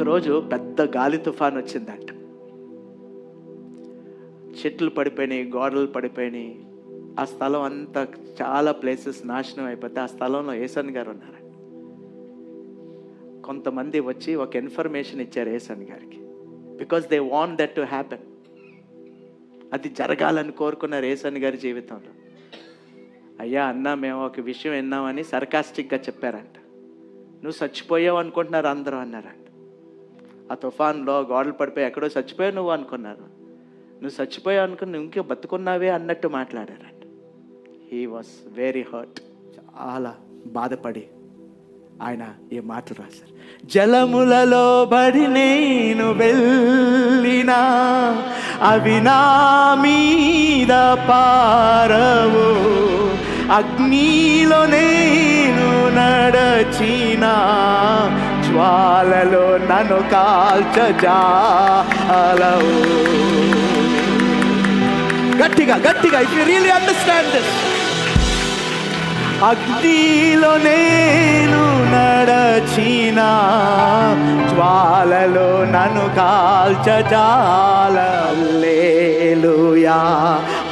ఒకరోజు పెద్ద గాలి తుఫాన్ వచ్చిందంట. చెట్లు పడిపోయినాయి, గోడలు పడిపోయినాయి. ఆ స్థలం అంతా చాలా ప్లేసెస్ నాశనం అయిపోతే ఆ స్థలంలో ఏసన్ గారు ఉన్నారంట. కొంతమంది వచ్చి ఒక ఇన్ఫర్మేషన్ ఇచ్చారు ఏసన్ గారికి, because they want that to happen. అది జరగాలని కోరుకున్నారు ఏసన్ గారి జీవితంలో. అయ్యా అన్న, మేము ఒక విషయం విన్నామని సర్కాస్టిక్గా చెప్పారంట. నువ్వు చచ్చిపోయావు అనుకుంటున్నారు అందరూ అన్నారంట. ఆ తుఫాన్లో గోడలు పడిపోయి ఎక్కడో చచ్చిపోయావు నువ్వు అనుకున్నారు. నువ్వు చచ్చిపోయావు అనుకుని నువ్వు ఇంకా బతుకున్నావే అన్నట్టు మాట్లాడారంట. He was very hurt. చాలా బాధపడి ఆయన ఈ మాటలు రాశారు. జలములలో బడి నేను వెళ్ళినా అవి నా మీద పారవు, అగ్నిలో నేను నడచినా జ్వాలలో నన్ను కాల్చజాలవు. గట్టిగా గట్టిగా, if you really understand this. అగ్నిలో నేను నడచినా జ్వాలలో నన్ను కాల్చజాల. Hallelujah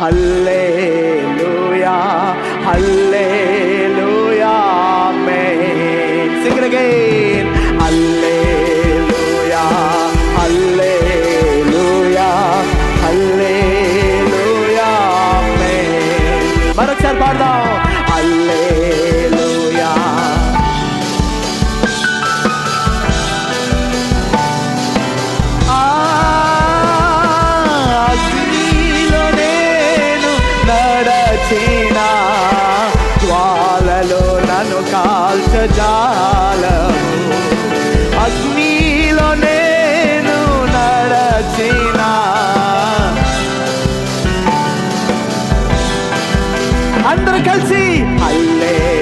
hallelujah hallelujah amen. Sing it again. Hallelujah hallelujah hallelujah amen. మరొకసారి పాడదాం. హల్లెలూయా. అగ్నిలో నేను నడచినా జ్వాలలో నన్ను కాల్చజాలవు, అగ్నిలో నేను నడచినా. అందరూ కలిసి హల్లెలూయా